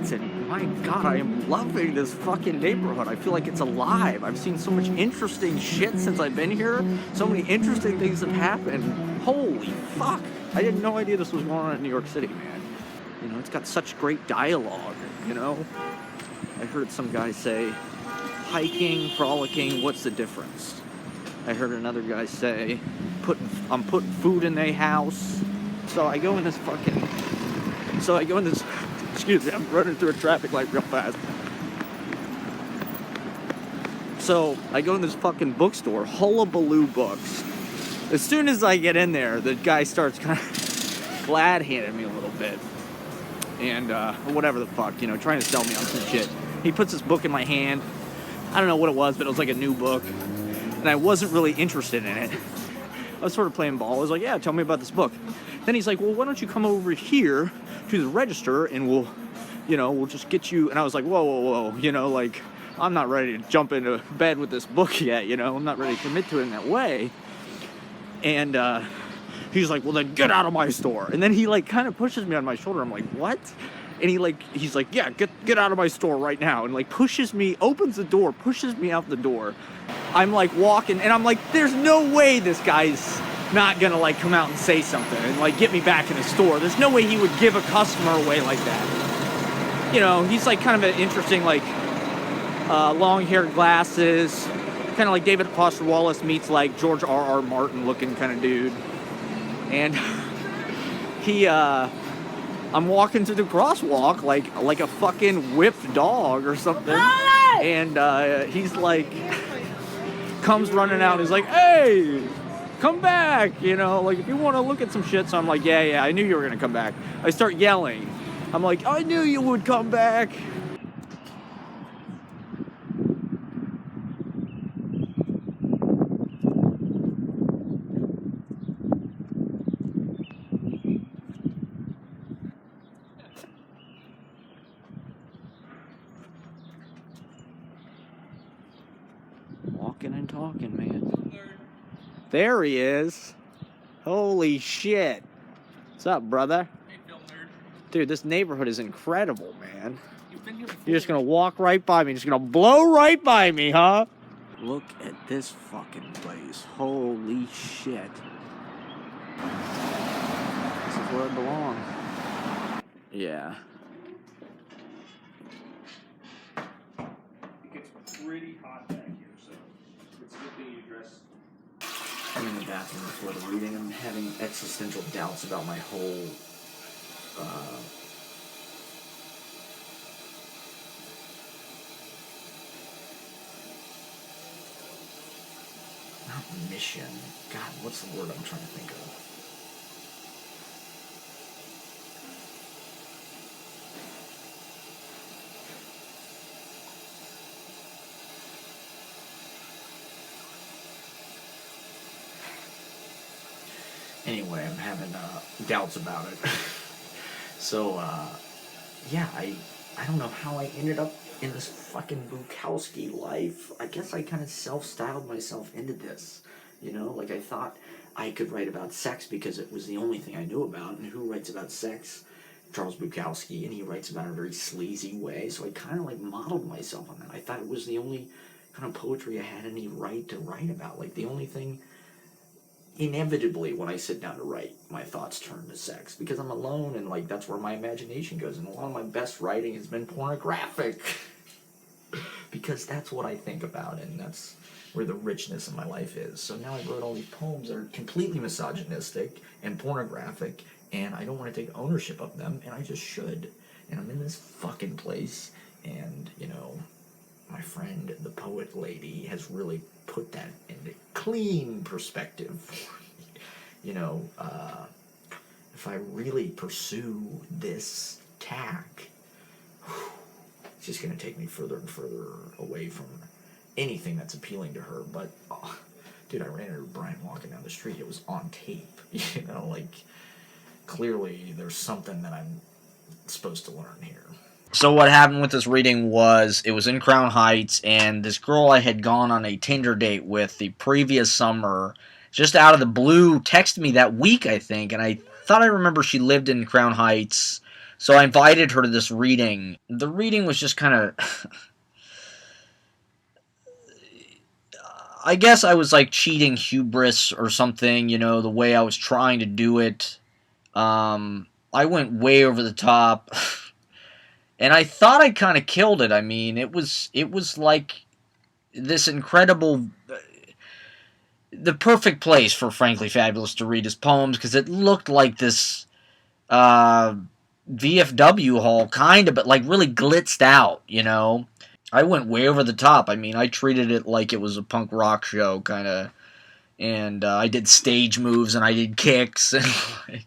Heights, and my God, I am loving this fucking neighborhood. I feel like it's alive. I've seen so much interesting shit since I've been here. So many interesting things have happened. Holy fuck. I had no idea this was going on in New York City, man. You know, it's got such great dialogue, you know? I heard some guy say, hiking, frolicking, what's the difference? I heard another guy say, I'm putting food in their house. So I go in this, excuse me, I'm running through a traffic light real fast. So I go in this fucking bookstore, Hullabaloo Books. As soon as I get in there, the guy starts kind of glad-handing me a little bit. And, whatever the fuck, you know, trying to sell me on some shit. He puts this book in my hand. I don't know what it was, but it was like a new book. And I wasn't really interested in it. I was sort of playing ball. I was like, yeah, tell me about this book. Then he's like, well, why don't you come over here to the register and we'll just get you. And I was like, whoa. You know, like, I'm not ready to jump into bed with this book yet, you know. I'm not ready to commit to it in that way. And, he's like, well, then get out of my store. And then he, like, kind of pushes me on my shoulder. I'm like, what? And he's like, yeah, get out of my store right now. And, like, pushes me, opens the door, pushes me out the door. I'm, like, walking, and I'm like, there's no way this guy's not gonna, like, come out and say something and, like, get me back in the store. There's no way he would give a customer away like that. You know, he's, like, kind of an interesting, like, long-haired glasses, kind of like David Foster Wallace meets, like, George R.R. Martin looking kind of dude. And I'm walking through the crosswalk like a fucking whipped dog or something. And he's like, comes running out. He's like, hey, come back. You know, like, if you want to look at some shit. So I'm like, yeah, I knew you were going to come back. I start yelling. I'm like, I knew you would come back. Walking and talking, man. There he is. Holy shit. What's up, brother? Hey, film nerd. Dude, this neighborhood is incredible, man. You've been here before. You're just gonna walk right by me. Just gonna blow right by me, huh? Look at this fucking place. Holy shit. This is where I belong. Yeah. It gets pretty hot back here, so it's a good thing you dress. I'm in the bathroom before the reading. I'm having existential doubts about my whole, not mission. God, what's the word I'm trying to think of? Anyway, I'm having doubts about it. So, yeah, I don't know how I ended up in this fucking Bukowski life. I guess I kind of self-styled myself into this. You know, like, I thought I could write about sex because it was the only thing I knew about. And who writes about sex? Charles Bukowski, and he writes about it in a very sleazy way. So I kind of, like, modeled myself on that. I thought it was the only kind of poetry I had any right to write about. Like, the only thing... Inevitably, when I sit down to write, my thoughts turn to sex because I'm alone and, like, that's where my imagination goes. And a lot of my best writing has been pornographic because that's what I think about and that's where the richness of my life is. So now I wrote all these poems that are completely misogynistic and pornographic, and I don't want to take ownership of them, and I just should. And I'm in this fucking place, and, you know, my friend, the poet lady, has really put that into clean perspective. You know, if I really pursue this tack, it's just going to take me further and further away from anything that's appealing to her. But, dude, I ran into Brian walking down the street. It was on tape. You know, like, clearly there's something that I'm supposed to learn here. So what happened with this reading was, it was in Crown Heights, and this girl I had gone on a Tinder date with the previous summer, just out of the blue, texted me that week, I think, and I thought I remember she lived in Crown Heights, So I invited her to this reading. The reading was just kind of... I guess I was like cheating hubris or something, you know, the way I was trying to do it. I went way over the top. And I thought I kind of killed it. I mean, it was like this incredible... the perfect place for Frankly Fabulous to read his poems, because it looked like this VFW hall, kind of, but like really glitzed out, you know? I went way over the top. I mean, I treated it like it was a punk rock show, kind of, and I did stage moves and I did kicks. And like,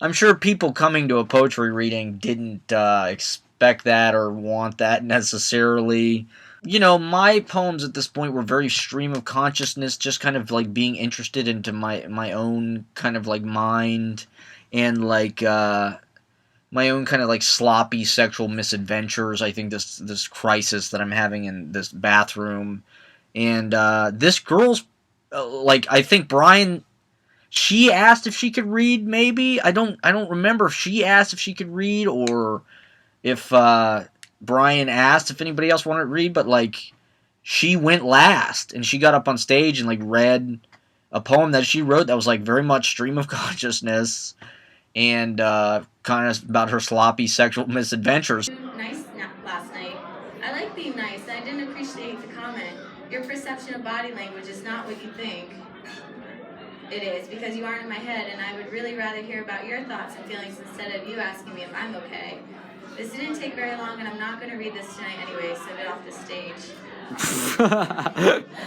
I'm sure people coming to a poetry reading didn't expect that or want that necessarily. You know, my poems at this point were very stream of consciousness, just kind of like being interested into my own kind of like mind, and like my own kind of like sloppy sexual misadventures. I think this crisis that I'm having in this bathroom, and this girl's like, I think Brian, she asked if she could read. Maybe I don't remember if she asked if she could read or if Brian asked if anybody else wanted to read, but like she went last and she got up on stage and like read a poem that she wrote that was like very much stream of consciousness and kind of about her sloppy sexual misadventures. Nice last night. I like being nice, and I didn't appreciate the comment. Your perception of body language is not what you think it is, because you aren't in my head, and I would really rather hear about your thoughts and feelings instead of you asking me if I'm okay. This didn't take very long, and I'm not going to read this tonight anyway, so get off the stage.